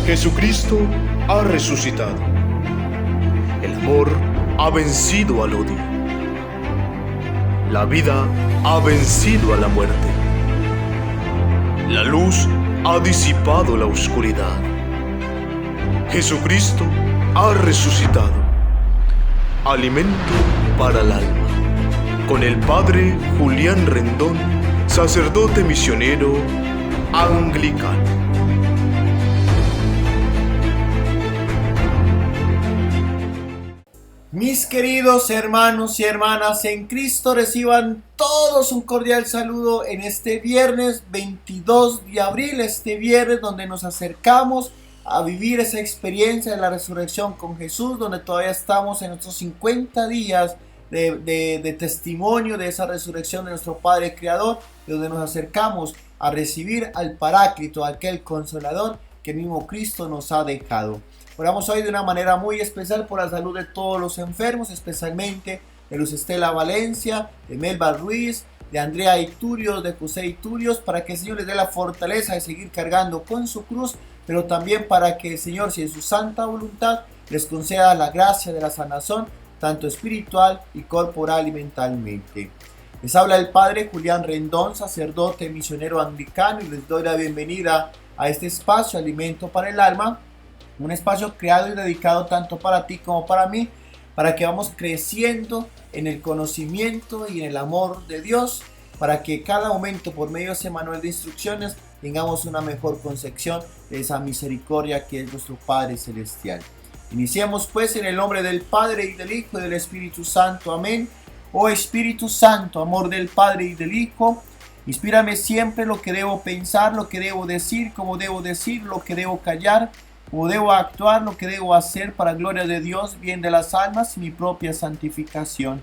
Jesucristo ha resucitado. El amor ha vencido al odio. La vida ha vencido a la muerte. La luz ha disipado la oscuridad. Jesucristo ha resucitado. Alimento para el alma. Con el Padre Julián Rendón, sacerdote misionero anglicano. Mis queridos hermanos y hermanas en Cristo, reciban todos un cordial saludo en este viernes 22 de abril, este viernes donde nos acercamos a vivir esa experiencia de la resurrección con Jesús, donde todavía estamos en nuestros 50 días de testimonio de esa resurrección de nuestro Padre Creador, donde nos acercamos a recibir al Paráclito, aquel Consolador que el mismo Cristo nos ha dejado. Oramos hoy de una manera muy especial por la salud de todos los enfermos, especialmente de Luz Estela Valencia, de Melba Ruiz, de Andrea Iturios, de José Iturios, para que el Señor les dé la fortaleza de seguir cargando con su cruz, pero también para que el Señor, si es su santa voluntad, les conceda la gracia de la sanación, tanto espiritual y corporal y mentalmente. Les habla el Padre Julián Rendón, sacerdote misionero anglicano, y les doy la bienvenida a este espacio, Alimento para el Alma, un espacio creado y dedicado tanto para ti como para mí, para que vamos creciendo en el conocimiento y en el amor de Dios, para que cada momento por medio de ese manual de instrucciones tengamos una mejor concepción de esa misericordia que es nuestro Padre Celestial. Iniciemos pues en el nombre del Padre y del Hijo y del Espíritu Santo. Amén. Oh Espíritu Santo, amor del Padre y del Hijo, inspírame siempre lo que debo pensar, lo que debo decir, cómo debo decir, lo que debo callar, o debo actuar, lo que debo hacer para gloria de Dios, bien de las almas y mi propia santificación.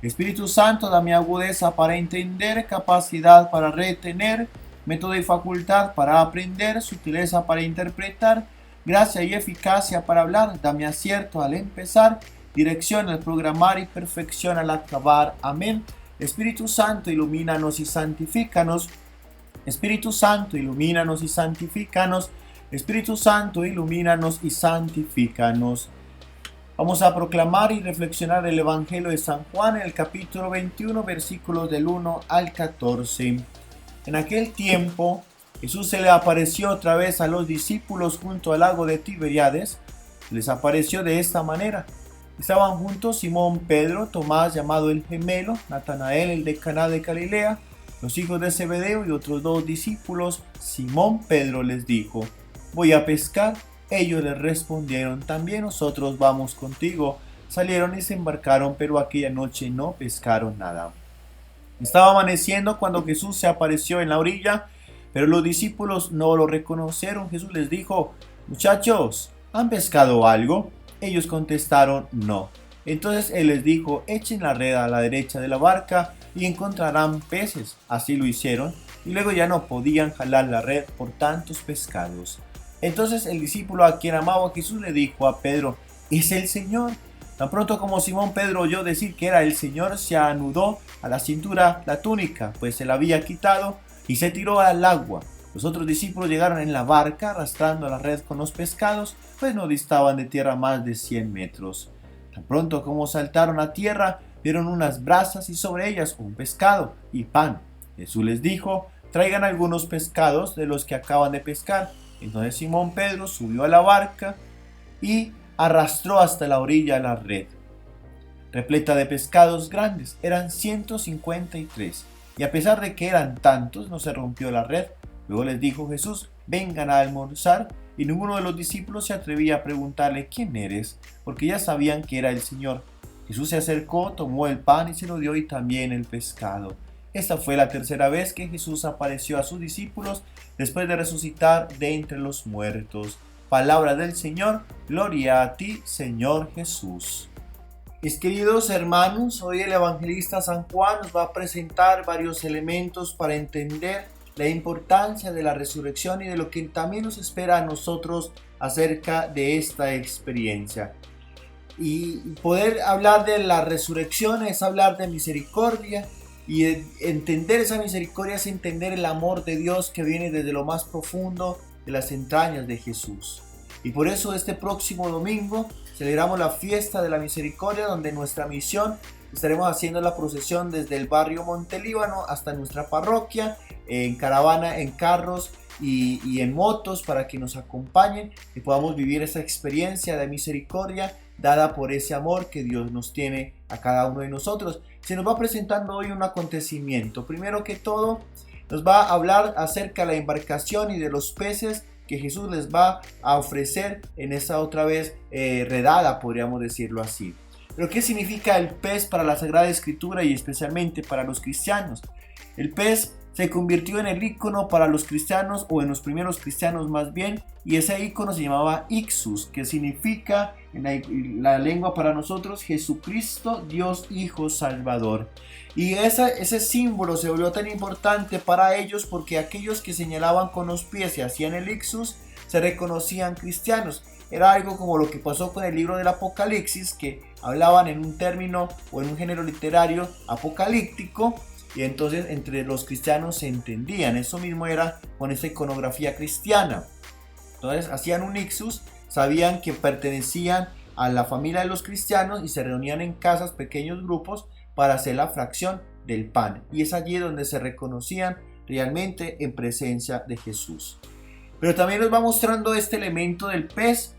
Espíritu Santo, dame agudeza para entender, capacidad para retener, método y facultad para aprender, sutileza para interpretar, gracia y eficacia para hablar, dame acierto al empezar, dirección al programar y perfección al acabar. Amén. Espíritu Santo, ilumínanos y santifícanos. Espíritu Santo, ilumínanos y santifícanos. Espíritu Santo, ilumínanos y santifícanos. Vamos a proclamar y reflexionar el Evangelio de San Juan en el capítulo 21, versículos del 1 al 14. En aquel tiempo, Jesús se le apareció otra vez a los discípulos junto al lago de Tiberíades. Les apareció de esta manera. Estaban juntos Simón Pedro, Tomás llamado el gemelo, Natanael el de Caná de Galilea, los hijos de Zebedeo y otros dos discípulos. Simón Pedro les dijo: voy a pescar. Ellos les respondieron: también nosotros vamos contigo. Salieron y se embarcaron, pero aquella noche no pescaron nada. Estaba amaneciendo cuando Jesús se apareció en la orilla, pero los discípulos no lo reconocieron. Jesús les dijo: muchachos, ¿han pescado algo? Ellos contestaron: no. Entonces él les dijo: echen la red a la derecha de la barca y encontrarán peces. Así lo hicieron, y luego ya no podían jalar la red por tantos pescados. Entonces el discípulo a quien amaba a Jesús le dijo a Pedro: es el Señor. Tan pronto como Simón Pedro oyó decir que era el Señor, se anudó a la cintura la túnica, pues se la había quitado, y se tiró al agua. Los otros discípulos llegaron en la barca arrastrando la red con los pescados, pues no distaban de tierra más de 100 metros. Tan pronto como saltaron a tierra, vieron unas brasas y sobre ellas un pescado y pan. Jesús les dijo: traigan algunos pescados de los que acaban de pescar. Entonces Simón Pedro subió a la barca y arrastró hasta la orilla la red, repleta de pescados grandes. Eran 153, y a pesar de que eran tantos, no se rompió la red. Luego les dijo Jesús: vengan a almorzar, y ninguno de los discípulos se atrevía a preguntarle: ¿quién eres?, porque ya sabían que era el Señor. Jesús se acercó, tomó el pan y se lo dio, y también el pescado. Esta fue la tercera vez que Jesús apareció a sus discípulos después de resucitar de entre los muertos. Palabra del Señor, gloria a ti, Señor Jesús. Mis queridos hermanos, hoy el evangelista San Juan nos va a presentar varios elementos para entender la importancia de la resurrección y de lo que también nos espera a nosotros acerca de esta experiencia. Y poder hablar de la resurrección es hablar de misericordia, y entender esa misericordia es entender el amor de Dios que viene desde lo más profundo de las entrañas de Jesús. Y por eso este próximo domingo celebramos la fiesta de la misericordia, donde nuestra misión estaremos haciendo la procesión desde el barrio Montelíbano hasta nuestra parroquia, en caravana, en carros y en motos, para que nos acompañen y podamos vivir esa experiencia de misericordia dada por ese amor que Dios nos tiene a cada uno de nosotros. Se nos va presentando hoy un acontecimiento. Primero que todo, nos va a hablar acerca de la embarcación y de los peces que Jesús les va a ofrecer en esta otra vez redada, podríamos decirlo así. Pero ¿qué significa el pez para la Sagrada Escritura y especialmente para los cristianos? El pez se convirtió en el ícono para los cristianos, o en los primeros cristianos más bien, y ese ícono se llamaba Ixus, que significa en la lengua para nosotros Jesucristo, Dios Hijo Salvador. Y ese símbolo se volvió tan importante para ellos porque aquellos que señalaban con los pies y hacían el Ixus se reconocían cristianos. Era algo como lo que pasó con el libro del Apocalipsis, que hablaban en un término o en un género literario apocalíptico, y entonces entre los cristianos se entendían. Eso mismo era con esta iconografía cristiana. Entonces hacían un Ixus, sabían que pertenecían a la familia de los cristianos y se reunían en casas, pequeños grupos, para hacer la fracción del pan. Y es allí donde se reconocían realmente en presencia de Jesús. Pero también nos va mostrando este elemento del pez,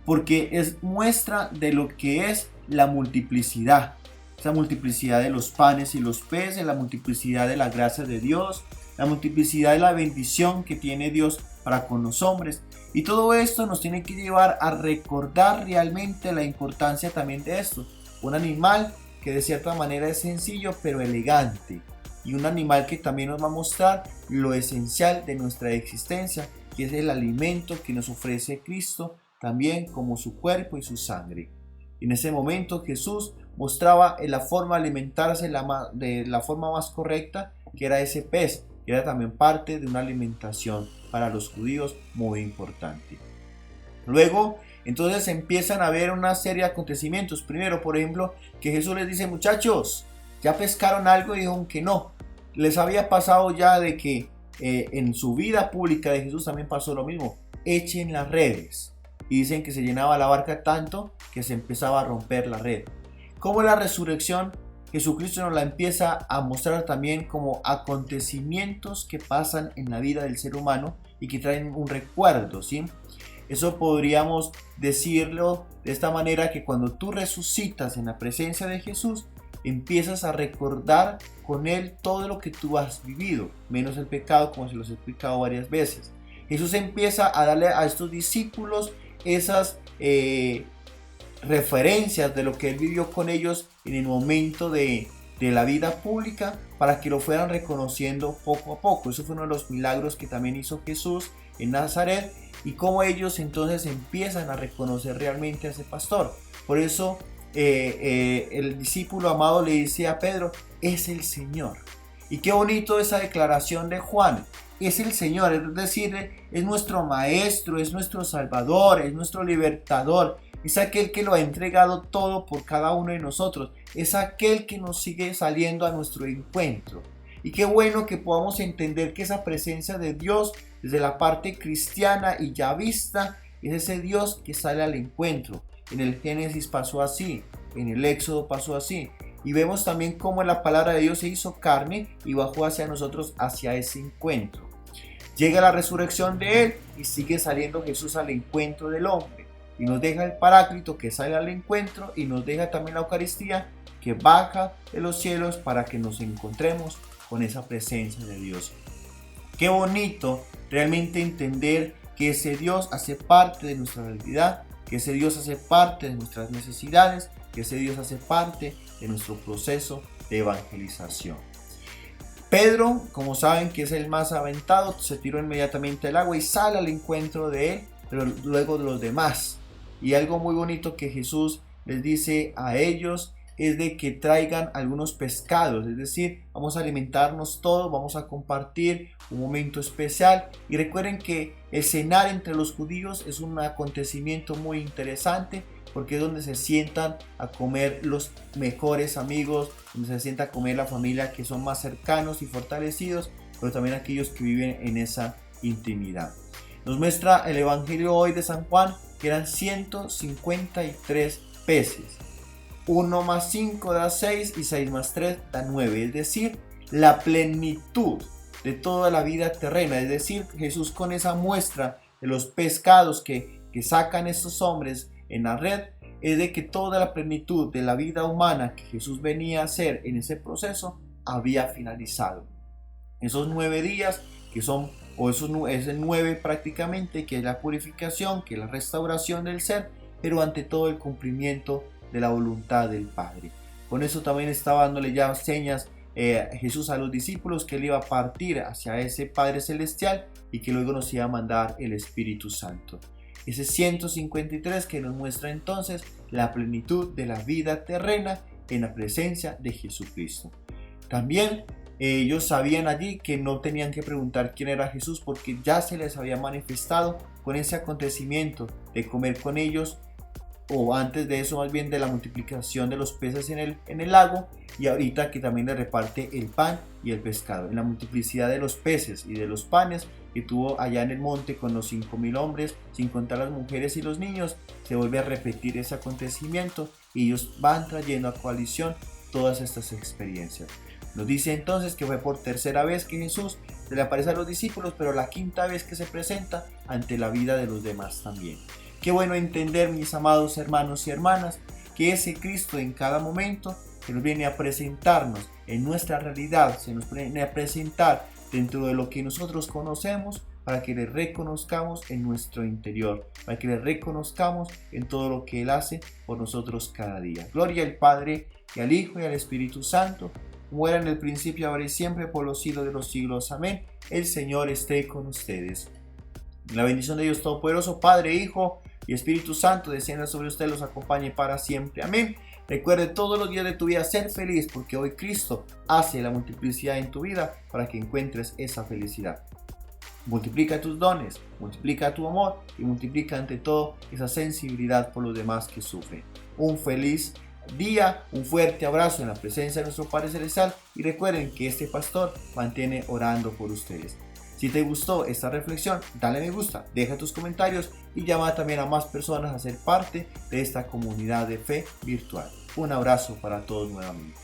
porque es muestra de lo que es la multiplicidad. Esa multiplicidad de los panes y los peces, la multiplicidad de la gracia de Dios, la multiplicidad de la bendición que tiene Dios para con los hombres. Y todo esto nos tiene que llevar a recordar realmente la importancia también de esto. Un animal que de cierta manera es sencillo pero elegante. Y un animal que también nos va a mostrar lo esencial de nuestra existencia, que es el alimento que nos ofrece Cristo, también como su cuerpo y su sangre. En ese momento Jesús mostraba la forma de alimentarse de la forma más correcta, que era ese pez, que era también parte de una alimentación para los judíos muy importante. Luego, entonces empiezan a haber una serie de acontecimientos. Primero, por ejemplo, que Jesús les dice: muchachos, ¿ya pescaron algo? Y dijeron que no. Les había pasado ya de que en su vida pública de Jesús también pasó lo mismo. Echen las redes. Y dicen que se llenaba la barca tanto que se empezaba a romper la red. Como la resurrección, Jesucristo nos la empieza a mostrar también como acontecimientos que pasan en la vida del ser humano y que traen un recuerdo, ¿sí? Eso podríamos decirlo de esta manera, que cuando tú resucitas en la presencia de Jesús, empiezas a recordar con Él todo lo que tú has vivido, menos el pecado, como se los he explicado varias veces. Jesús empieza a darle a estos discípulos esas referencias de lo que Él vivió con ellos en el momento de la vida pública, para que lo fueran reconociendo poco a poco. Eso fue uno de los milagros que también hizo Jesús en Nazaret, y cómo ellos entonces empiezan a reconocer realmente a ese pastor. Por eso el discípulo amado le dice a Pedro: es el Señor. Y qué bonito esa declaración de Juan: es el Señor, es decir, es nuestro Maestro, es nuestro Salvador, es nuestro Libertador, es aquel que lo ha entregado todo por cada uno de nosotros, es aquel que nos sigue saliendo a nuestro encuentro. Y qué bueno que podamos entender que esa presencia de Dios desde la parte cristiana y ya vista es ese Dios que sale al encuentro. En el Génesis pasó así, en el Éxodo pasó así, y vemos también cómo la palabra de Dios se hizo carne y bajó hacia nosotros, hacia ese encuentro. Llega la resurrección de Él y sigue saliendo Jesús al encuentro del hombre, y nos deja el Paráclito que sale al encuentro, y nos deja también la Eucaristía que baja de los cielos para que nos encontremos con esa presencia de Dios. Qué bonito realmente entender que ese Dios hace parte de nuestra realidad, que ese Dios hace parte de nuestras necesidades, que ese Dios hace parte de nuestro proceso de evangelización. Pedro, como saben que es el más aventado, se tiró inmediatamente al agua y sale al encuentro de él, pero luego de los demás. Y algo muy bonito que Jesús les dice a ellos es de que traigan algunos pescados, es decir, vamos a alimentarnos todos, vamos a compartir un momento especial. Y recuerden que el cenar entre los judíos es un acontecimiento muy interesante, porque es donde se sientan a comer los mejores amigos, donde se sienta a comer la familia que son más cercanos y fortalecidos, pero también aquellos que viven en esa intimidad. Nos muestra el Evangelio hoy de San Juan que eran 153 peces. 1 más 5 da 6 y 6 más 3 da 9, es decir, la plenitud de toda la vida terrena. Es decir, Jesús con esa muestra de los pescados que sacan estos hombres en la red, es de que toda la plenitud de la vida humana que Jesús venía a hacer en ese proceso había finalizado. Esos 9 días que son, o es el 9 prácticamente, que es la purificación, que es la restauración del ser, pero ante todo el cumplimiento de la voluntad del Padre. Con eso también estaba dándole ya señas Jesús a los discípulos que él iba a partir hacia ese Padre Celestial y que luego nos iba a mandar el Espíritu Santo. Ese 153 que nos muestra entonces la plenitud de la vida terrena en la presencia de Jesucristo. También ellos sabían allí que no tenían que preguntar quién era Jesús, porque ya se les había manifestado con ese acontecimiento de comer con ellos, o antes de eso más bien de la multiplicación de los peces en el lago, y ahorita que también le reparte el pan y el pescado. En la multiplicidad de los peces y de los panes que tuvo allá en el monte con los 5,000 hombres, sin contar las mujeres y los niños, se vuelve a repetir ese acontecimiento y ellos van trayendo a coalición todas estas experiencias. Nos dice entonces que fue por tercera vez que Jesús se le aparece a los discípulos, pero la quinta vez que se presenta ante la vida de los demás también. Qué bueno entender, mis amados hermanos y hermanas, que ese Cristo en cada momento que nos viene a presentarnos en nuestra realidad, se nos viene a presentar dentro de lo que nosotros conocemos, para que le reconozcamos en nuestro interior, para que le reconozcamos en todo lo que Él hace por nosotros cada día. Gloria al Padre, y al Hijo, y al Espíritu Santo, como era en el principio, ahora y siempre, por los siglos de los siglos. Amén. El Señor esté con ustedes. La bendición de Dios Todopoderoso, Padre, Hijo y Espíritu Santo, descienda sobre ustedes, los acompañe para siempre. Amén. Recuerde todos los días de tu vida ser feliz, porque hoy Cristo hace la multiplicidad en tu vida para que encuentres esa felicidad. Multiplica tus dones, multiplica tu amor y multiplica ante todo esa sensibilidad por los demás que sufren. Un feliz día, un fuerte abrazo en la presencia de nuestro Padre Celestial, y recuerden que este pastor mantiene orando por ustedes. Si te gustó esta reflexión, dale me gusta, deja tus comentarios y llama también a más personas a ser parte de esta comunidad de fe virtual. Un abrazo para todos nuevamente.